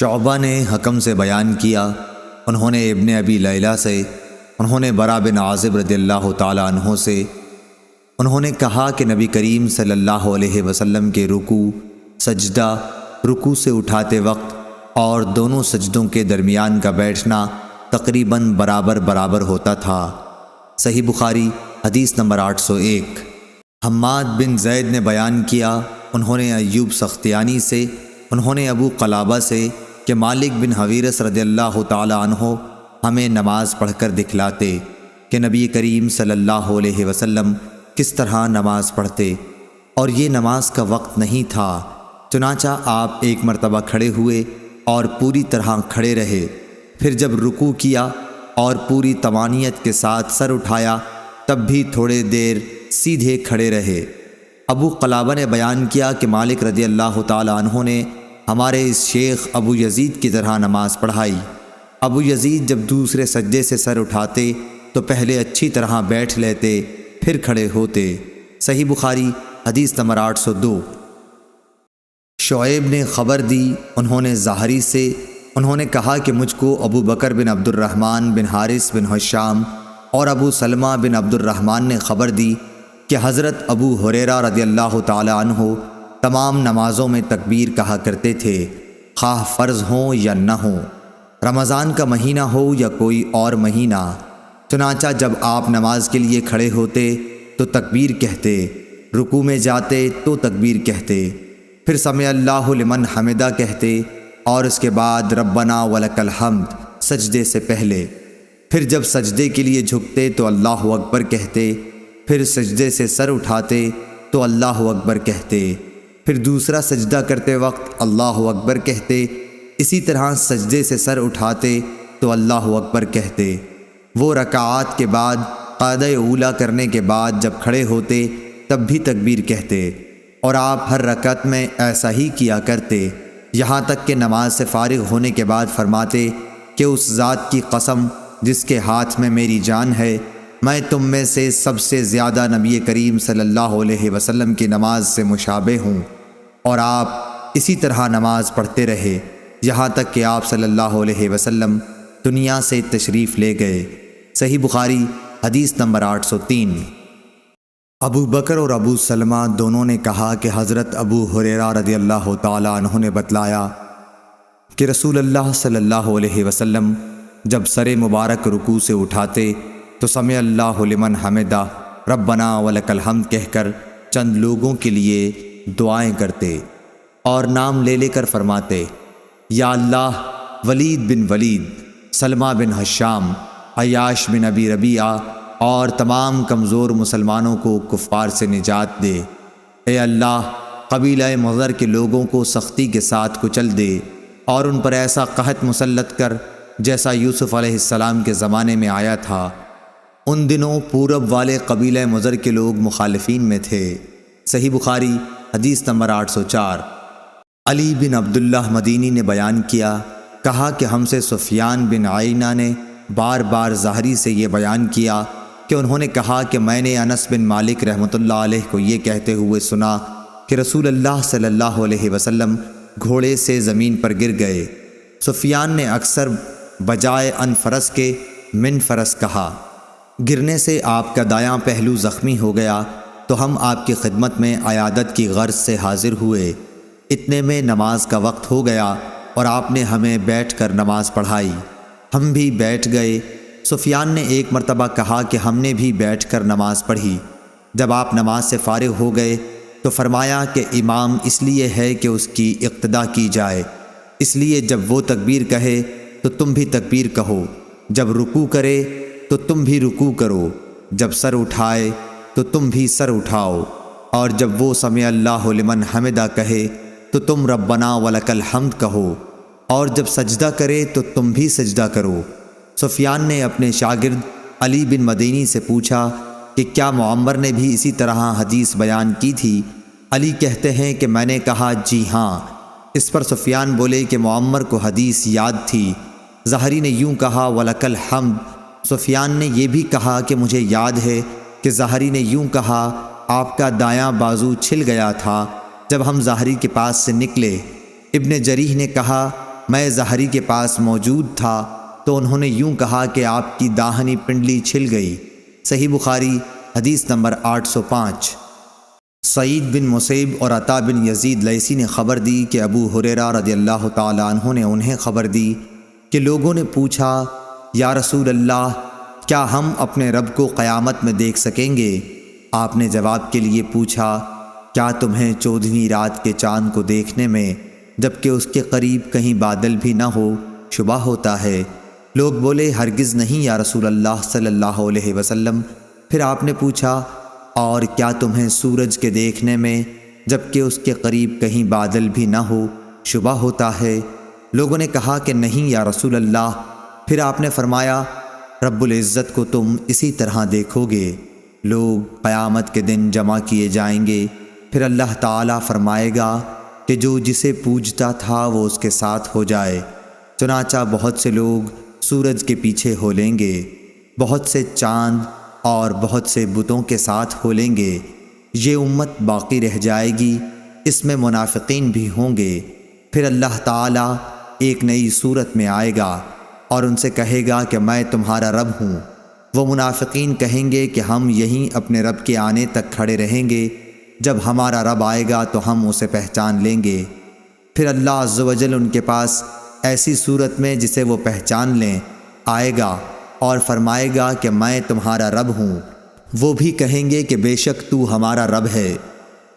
شعبہ نے حکم سے بیان کیا، انہوں نے ابن ابی لیلہ سے، انہوں نے برا بن عازب رضی اللہ تعالی عنہ سے، انہوں نے کہا کہ نبی کریم صلی اللہ علیہ وسلم کے رکوع، سجدہ، رکوع سے اٹھاتے وقت اور دونوں سجدوں کے درمیان کا بیٹھنا تقریباً برابر ہوتا تھا۔ صحیح بخاری حدیث نمبر 801۔ حماد بن زید نے بیان کیا، انہوں نے ایوب سختیانی سے، انہوں نے ابو قلابہ سے کہ مالک بن حویرث رضی اللہ تعالی عنہ ہمیں نماز پڑھ کر دکھلاتے کہ نبی کریم صلی اللہ علیہ وسلم کس طرح نماز پڑھتے، اور یہ نماز کا وقت نہیں تھا، چنانچہ آپ ایک مرتبہ کھڑے ہوئے اور پوری طرح کھڑے رہے، پھر جب رکوع کیا اور پوری طمانینت کے ساتھ سر اٹھایا تب بھی تھوڑے دیر سیدھے کھڑے رہے۔ ابو قلابہ نے بیان کیا کہ مالک رضی اللہ تعالی عنہ نے ہمارے اس شیخ ابو یزید کی طرح نماز پڑھائی۔ ابو یزید جب دوسرے سجدے سے سر اٹھاتے تو پہلے اچھی طرح بیٹھ لیتے، پھر کھڑے ہوتے۔ صحیح بخاری حدیث نمبر 802۔ شعیب نے خبر دی، انہوں نے زہری سے، انہوں نے کہا کہ مجھ کو ابو بکر بن عبد الرحمن بن حارث بن حشام اور ابو سلمہ بن عبد الرحمن نے خبر دی کہ حضرت ابو ہریرہ رضی اللہ تعالی عنہ تمام نمازوں میں تکبیر کہا کرتے تھے، خواہ فرض ہوں یا نہ ہوں، رمضان کا مہینہ ہو یا کوئی اور مہینہ۔ چنانچہ جب آپ نماز کے لیے کھڑے ہوتے تو تکبیر کہتے، رکوع میں جاتے تو تکبیر کہتے، پھر سمع اللہ لمن حمدہ کہتے، اور اس کے بعد ربنا ولک الحمد سجدے سے پہلے، پھر جب سجدے کے لیے جھکتے تو اللہ اکبر کہتے، پھر سجدے سے سر اٹھاتے تو اللہ اکبر کہتے، پھر دوسرا سجدہ کرتے وقت اللہ اکبر کہتے، اسی طرح سجدے سے سر اٹھاتے تو اللہ اکبر کہتے۔ وہ رکعات کے بعد قعدہ اولیٰ کرنے کے بعد جب کھڑے ہوتے تب بھی تکبیر کہتے، اور آپ ہر رکعت میں ایسا ہی کیا کرتے، یہاں تک کہ نماز سے فارغ ہونے کے بعد فرماتے کہ اس ذات کی قسم جس کے ہاتھ میں میری جان ہے، میں تم میں سے سب سے زیادہ نبی کریم صلی اللہ علیہ وسلم کی نماز سے مشابہ ہوں، اور آپ اسی طرح نماز پڑھتے رہے یہاں تک کہ آپ صلی اللہ علیہ وسلم دنیا سے تشریف لے گئے۔ صحیح بخاری حدیث نمبر 803۔ ابو بکر اور ابو سلمہ دونوں نے کہا کہ حضرت ابو ہریرہ رضی اللہ تعالی عنہ نے بتلایا کہ رسول اللہ صلی اللہ علیہ وسلم جب سر مبارک رکوع سے اٹھاتے تو سمع اللہ لمن حمدہ ربنا ولک الحمد کہہ کر چند لوگوں کے لیے دعائیں کرتے اور نام لے لے کر فرماتے، یا اللہ ولید بن ولید، سلمہ بن حشام، عیاش بن ابی ربیعہ اور تمام کمزور مسلمانوں کو کفار سے نجات دے۔ اے اللہ قبیلہ مضر کے لوگوں کو سختی کے ساتھ کچل دے اور ان پر ایسا قحط مسلط کر جیسا یوسف علیہ السلام کے زمانے میں آیا تھا۔ ان دنوں پورب والے قبیلہ مضر کے لوگ مخالفین میں تھے۔ صحیح بخاری حدیث نمبر 804۔ علی بن عبداللہ مدینی نے بیان کیا، کہا کہ ہم سے سفیان بن عینہ نے بار بار زہری سے یہ بیان کیا کہ انہوں نے کہا کہ میں نے انس بن مالک رحمۃ اللہ علیہ کو یہ کہتے ہوئے سنا کہ رسول اللہ صلی اللہ علیہ وسلم گھوڑے سے زمین پر گر گئے۔ سفیان نے اکثر بجائے ان فرس کے من فرس کہا۔ گرنے سے آپ کا دایاں پہلو زخمی ہو گیا تو ہم آپ کی خدمت میں عیادت کی غرض سے حاضر ہوئے، اتنے میں نماز کا وقت ہو گیا اور آپ نے ہمیں بیٹھ کر نماز پڑھائی، ہم بھی بیٹھ گئے۔ سفیان نے ایک مرتبہ کہا کہ ہم نے بھی بیٹھ کر نماز پڑھی۔ جب آپ نماز سے فارغ ہو گئے تو فرمایا کہ امام اس لیے ہے کہ اس کی اقتدا کی جائے، اس لیے جب وہ تکبیر کہے تو تم بھی تکبیر کہو، جب رکوع کرے تو تم بھی رکوع کرو، جب سر اٹھائے تو تم بھی سر اٹھاؤ، اور جب وہ سمع اللہ لمن حمدہ کہے تو تم ربنا ولک الحمد کہو، اور جب سجدہ کرے تو تم بھی سجدہ کرو۔ سفیان نے اپنے شاگرد علی بن مدینی سے پوچھا کہ کیا معمر نے بھی اسی طرح حدیث بیان کی تھی؟ علی کہتے ہیں کہ میں نے کہا جی ہاں۔ اس پر سفیان بولے کہ معمر کو حدیث یاد تھی۔ زہری نے یوں کہا ولک الحمد۔ سفیان نے یہ بھی کہا کہ مجھے یاد ہے کہ زہری نے یوں کہا، آپ کا دایاں بازو چھل گیا تھا جب ہم زہری کے پاس سے نکلے۔ ابن جریح نے کہا میں ظاہری کے پاس موجود تھا تو انہوں نے یوں کہا کہ آپ کی داہنی پنڈلی چھل گئی۔ صحیح بخاری حدیث نمبر 805۔ سعید بن مسیب اور عطا بن یزید لیثی نے خبر دی کہ ابو ہریرہ رضی اللہ تعالیٰ عنہ نے انہیں خبر دی کہ لوگوں نے پوچھا، یا رسول اللہ، کیا ہم اپنے رب کو قیامت میں دیکھ سکیں گے؟ آپ نے جواب کے لیے پوچھا، کیا تمہیں 14ویں رات کے چاند کو دیکھنے میں جبکہ اس کے قریب کہیں بادل بھی نہ ہو شبہ ہوتا ہے؟ لوگ بولے، ہرگز نہیں یا رسول اللہ صلی اللہ علیہ وسلم۔ پھر آپ نے پوچھا، اور کیا تمہیں سورج کے دیکھنے میں جبکہ اس کے قریب کہیں بادل بھی نہ ہو شبہ ہوتا ہے؟ لوگوں نے کہا کہ نہیں یا رسول اللہ۔ پھر آپ نے فرمایا، رب العزت کو تم اسی طرح دیکھو گے۔ لوگ قیامت کے دن جمع کیے جائیں گے، پھر اللہ تعالیٰ فرمائے گا کہ جو جسے پوجتا تھا وہ اس کے ساتھ ہو جائے۔ چنانچہ بہت سے لوگ سورج کے پیچھے ہو لیں گے، بہت سے چاند اور بہت سے بتوں کے ساتھ ہو لیں گے۔ یہ امت باقی رہ جائے گی، اس میں منافقین بھی ہوں گے۔ پھر اللہ تعالیٰ ایک نئی صورت میں آئے گا اور ان سے کہے گا کہ میں تمہارا رب ہوں۔ وہ منافقین کہیں گے کہ ہم یہیں اپنے رب کے آنے تک کھڑے رہیں گے، جب ہمارا رب آئے گا تو ہم اسے پہچان لیں گے۔ پھر اللہ عز و جل ان کے پاس ایسی صورت میں جسے وہ پہچان لیں آئے گا اور فرمائے گا کہ میں تمہارا رب ہوں۔ وہ بھی کہیں گے کہ بے شک تو ہمارا رب ہے۔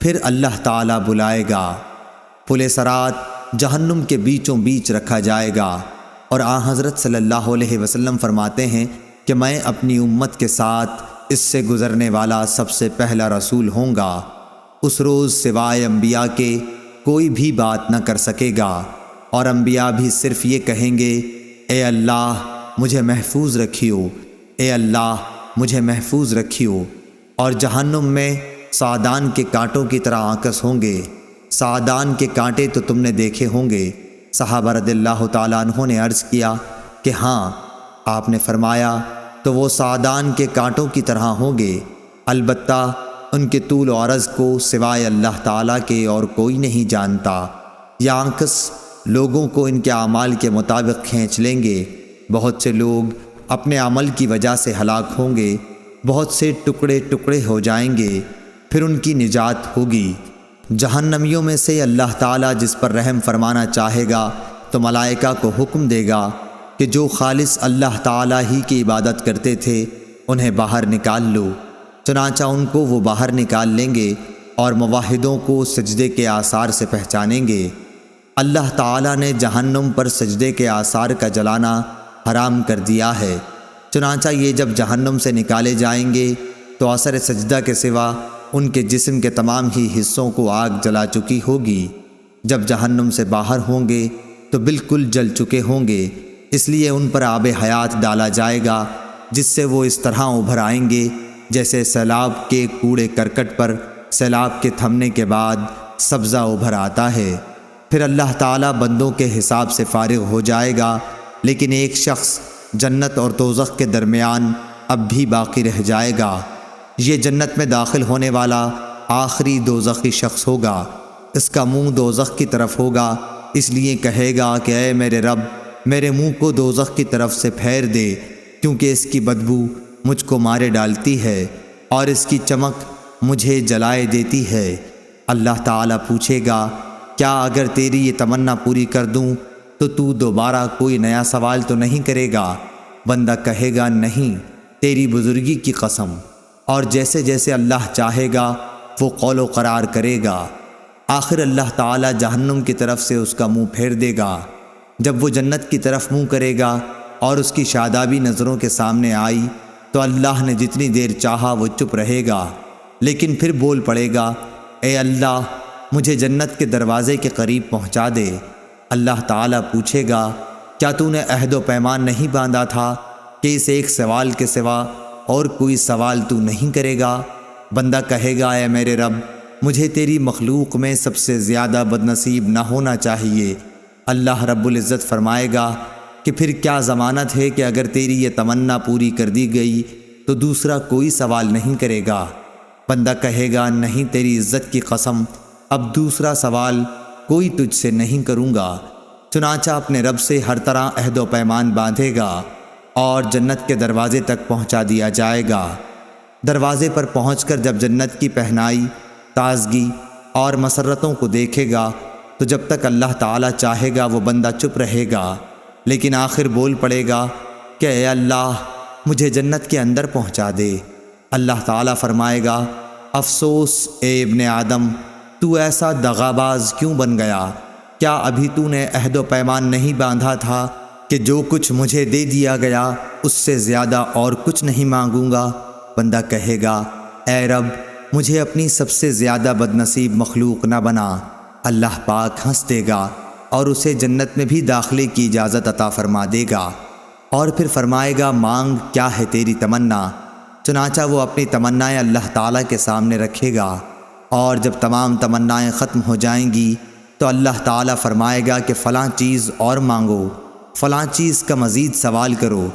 پھر اللہ تعالیٰ بلائے گا، پل صراط جہنم کے بیچوں بیچ رکھا جائے گا، اور حضرت صلی اللہ علیہ وسلم فرماتے ہیں کہ میں اپنی امت کے ساتھ اس سے گزرنے والا سب سے پہلا رسول ہوں گا۔ اس روز سوائے انبیاء کے کوئی بھی بات نہ کر سکے گا، اور انبیاء بھی صرف یہ کہیں گے، اے اللہ مجھے محفوظ رکھیو، اے اللہ مجھے محفوظ رکھیو۔ اور جہنم میں سعدان کے کانٹوں کی طرح آکس ہوں گے۔ سعدان کے کانٹے تو تم نے دیکھے ہوں گے۔ صحابہ رضی اللہ تعالیٰ عنہ نے عرض کیا کہ ہاں۔ آپ نے فرمایا، تو وہ سعدان کے کانٹوں کی طرح ہوں گے، البتہ ان کے طول و عرض کو سوائے اللہ تعالیٰ کے اور کوئی نہیں جانتا۔ یہ آنکس لوگوں کو ان کے اعمال کے مطابق کھینچ لیں گے۔ بہت سے لوگ اپنے عمل کی وجہ سے ہلاک ہوں گے، بہت سے ٹکڑے ٹکڑے ہو جائیں گے، پھر ان کی نجات ہوگی۔ جہنمیوں میں سے اللہ تعالیٰ جس پر رحم فرمانا چاہے گا تو ملائکہ کو حکم دے گا کہ جو خالص اللہ تعالیٰ ہی کی عبادت کرتے تھے انہیں باہر نکال لو۔ چنانچہ ان کو وہ باہر نکال لیں گے اور موحدوں کو سجدے کے آثار سے پہچانیں گے۔ اللہ تعالیٰ نے جہنم پر سجدے کے آثار کا جلانا حرام کر دیا ہے۔ چنانچہ یہ جب جہنم سے نکالے جائیں گے تو اثر سجدہ کے سوا ان کے جسم کے تمام ہی حصوں کو آگ جلا چکی ہوگی۔ جب جہنم سے باہر ہوں گے تو بالکل جل چکے ہوں گے، اس لیے ان پر آب حیات ڈالا جائے گا، جس سے وہ اس طرح ابھر آئیں گے جیسے سیلاب کے کوڑے کرکٹ پر سیلاب کے تھمنے کے بعد سبزہ ابھر آتا ہے۔ پھر اللہ تعالیٰ بندوں کے حساب سے فارغ ہو جائے گا، لیکن ایک شخص جنت اور دوزخ کے درمیان اب بھی باقی رہ جائے گا۔ یہ جنت میں داخل ہونے والا آخری دوزخی شخص ہوگا۔ اس کا منہ دوزخ کی طرف ہوگا، اس لیے کہے گا کہ اے میرے رب، میرے منہ کو دوزخ کی طرف سے پھیر دے، کیونکہ اس کی بدبو مجھ کو مارے ڈالتی ہے اور اس کی چمک مجھے جلائے دیتی ہے۔ اللہ تعالیٰ پوچھے گا، کیا اگر تیری یہ تمنا پوری کر دوں تو دوبارہ کوئی نیا سوال تو نہیں کرے گا؟ بندہ کہے گا، نہیں، تیری بزرگی کی قسم۔ اور جیسے جیسے اللہ چاہے گا وہ قول و قرار کرے گا۔ آخر اللہ تعالیٰ جہنم کی طرف سے اس کا منہ پھیر دے گا۔ جب وہ جنت کی طرف منہ کرے گا اور اس کی شادابی نظروں کے سامنے آئی تو اللہ نے جتنی دیر چاہا وہ چپ رہے گا، لیکن پھر بول پڑے گا، اے اللہ مجھے جنت کے دروازے کے قریب پہنچا دے۔ اللہ تعالیٰ پوچھے گا، کیا تو نے عہد و پیمان نہیں باندھا تھا کہ اس ایک سوال کے سوا اور کوئی سوال تو نہیں کرے گا؟ بندہ کہے گا، اے میرے رب، مجھے تیری مخلوق میں سب سے زیادہ بدنصیب نہ ہونا چاہیے۔ اللہ رب العزت فرمائے گا کہ پھر کیا ضمانت ہے کہ اگر تیری یہ تمنا پوری کر دی گئی تو دوسرا کوئی سوال نہیں کرے گا؟ بندہ کہے گا، نہیں، تیری عزت کی قسم، اب دوسرا سوال کوئی تجھ سے نہیں کروں گا۔ چنانچہ اپنے رب سے ہر طرح عہد و پیمان باندھے گا اور جنت کے دروازے تک پہنچا دیا جائے گا۔ دروازے پر پہنچ کر جب جنت کی پہنائی، تازگی اور مسرتوں کو دیکھے گا تو جب تک اللہ تعالیٰ چاہے گا وہ بندہ چپ رہے گا، لیکن آخر بول پڑے گا کہ اے اللہ مجھے جنت کے اندر پہنچا دے۔ اللہ تعالیٰ فرمائے گا افسوس اے ابن آدم، تو ایسا دغاباز کیوں بن گیا؟ کیا ابھی تو نے عہد و پیمان نہیں باندھا تھا کہ جو کچھ مجھے دے دیا گیا اس سے زیادہ اور کچھ نہیں مانگوں گا؟ بندہ کہے گا اے رب مجھے اپنی سب سے زیادہ بدنصیب مخلوق نہ بنا۔ اللہ پاک ہنس دے گا اور اسے جنت میں بھی داخلے کی اجازت عطا فرما دے گا، اور پھر فرمائے گا مانگ کیا ہے تیری تمنا؟ چنانچہ وہ اپنی تمنائیں اللہ تعالیٰ کے سامنے رکھے گا، اور جب تمام تمنائیں ختم ہو جائیں گی تو اللہ تعالیٰ فرمائے گا کہ فلاں چیز اور مانگو، فلاں چیز کا مزید سوال کرو۔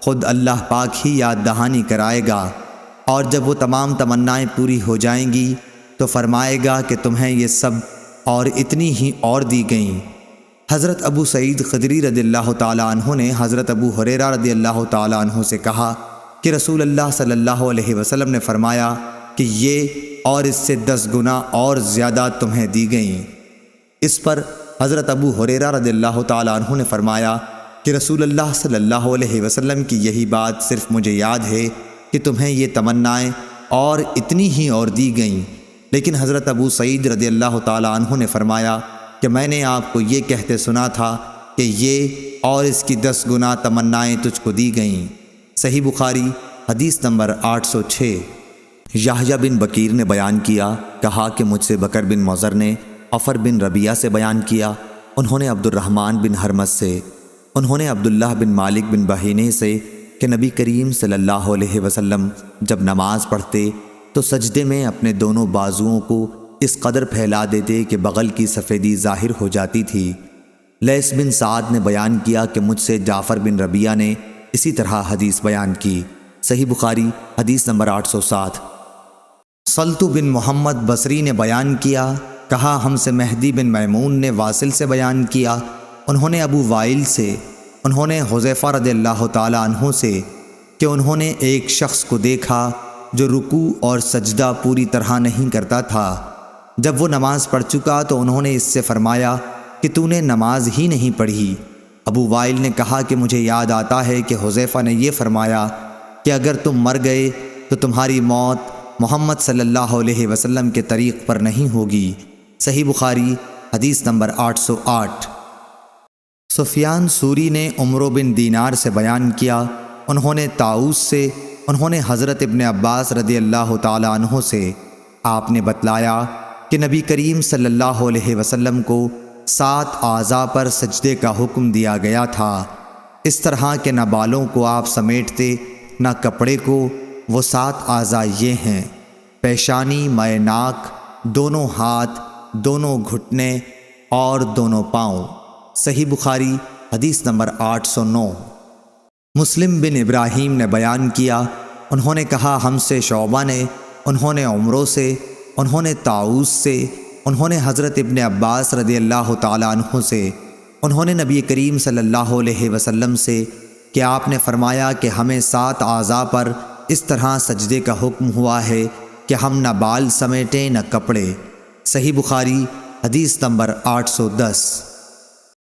خود اللہ پاک ہی یاد دہانی کرائے گا، اور جب وہ تمام تمنائیں پوری ہو جائیں گی تو فرمائے گا کہ تمہیں یہ سب اور اتنی ہی اور دی گئیں۔ حضرت ابو سعید خدری رضی اللہ تعالیٰ عنہ نے حضرت ابو ہریرہ رضی اللہ تعالیٰ عنہ سے کہا کہ رسول اللہ صلی اللہ علیہ وسلم نے فرمایا کہ یہ اور اس سے 10 گنا اور زیادہ تمہیں دی گئیں۔ اس پر حضرت ابو ہریرہ رضی اللہ تعالیٰ عنہ نے فرمایا کہ رسول اللہ صلی اللہ علیہ وسلم کی یہی بات صرف مجھے یاد ہے کہ تمہیں یہ تمنائیں اور اتنی ہی اور دی گئیں، لیکن حضرت ابو سعید رضی اللہ تعالیٰ عنہ نے فرمایا کہ میں نے آپ کو یہ کہتے سنا تھا کہ یہ اور اس کی 10 گنا تمنائیں تجھ کو دی گئیں۔ صحیح بخاری حدیث نمبر 806۔ یحییٰ بن بکیر نے بیان کیا، کہا کہ مجھ سے بکر بن مضر نے عفر بن ربیعہ سے بیان کیا، انہوں نے عبد الرحمن بن حرمز سے، انہوں نے عبداللہ بن مالک بن بحینے سے کہ نبی کریم صلی اللہ علیہ وسلم جب نماز پڑھتے تو سجدے میں اپنے دونوں بازوؤں کو اس قدر پھیلا دیتے کہ بغل کی سفیدی ظاہر ہو جاتی تھی۔ لیث بن سعد نے بیان کیا کہ مجھ سے جعفر بن ربیعہ نے اسی طرح حدیث بیان کی۔ صحیح بخاری حدیث نمبر 807۔ سلط بن محمد بصری نے بیان کیا، کہا ہم سے مہدی بن میمون نے واصل سے بیان کیا، انہوں نے ابو وائل سے، انہوں نے حذیفہ رضی اللہ تعالیٰ عنہ سے کہ انہوں نے ایک شخص کو دیکھا جو رکوع اور سجدہ پوری طرح نہیں کرتا تھا۔ جب وہ نماز پڑھ چکا تو انہوں نے اس سے فرمایا کہ تو نے نماز ہی نہیں پڑھی۔ ابو وائل نے کہا کہ مجھے یاد آتا ہے کہ حذیفہ نے یہ فرمایا کہ اگر تم مر گئے تو تمہاری موت محمد صلی اللہ علیہ وسلم کے طریق پر نہیں ہوگی۔ صحیح بخاری حدیث نمبر 808۔ سفیان ثوری نے عمرو بن دینار سے بیان کیا، انہوں نے طاؤس سے، انہوں نے حضرت ابن عباس رضی اللہ تعالیٰ عنہ سے، آپ نے بتلایا کہ نبی کریم صلی اللہ علیہ وسلم کو 7 اعضاء پر سجدے کا حکم دیا گیا تھا، اس طرح کہ نہ بالوں کو آپ سمیٹتے نہ کپڑے کو۔ وہ 7 اعضاء یہ ہیں: پیشانی، مائع ناک، دونوں ہاتھ، دونوں گھٹنے اور دونوں پاؤں۔ صحیح بخاری حدیث نمبر 809۔ مسلم بن ابراہیم نے بیان کیا، انہوں نے کہا ہم سے شعبہ نے، انہوں نے عمرو سے، انہوں نے طاؤس سے، انہوں نے حضرت ابن عباس رضی اللہ تعالیٰ عنہ سے، انہوں نے نبی کریم صلی اللہ علیہ وسلم سے کہ آپ نے فرمایا کہ ہمیں 7 اعضاء پر اس طرح سجدے کا حکم ہوا ہے کہ ہم نہ بال سمیٹیں نہ کپڑے۔ صحیح بخاری حدیث نمبر 810۔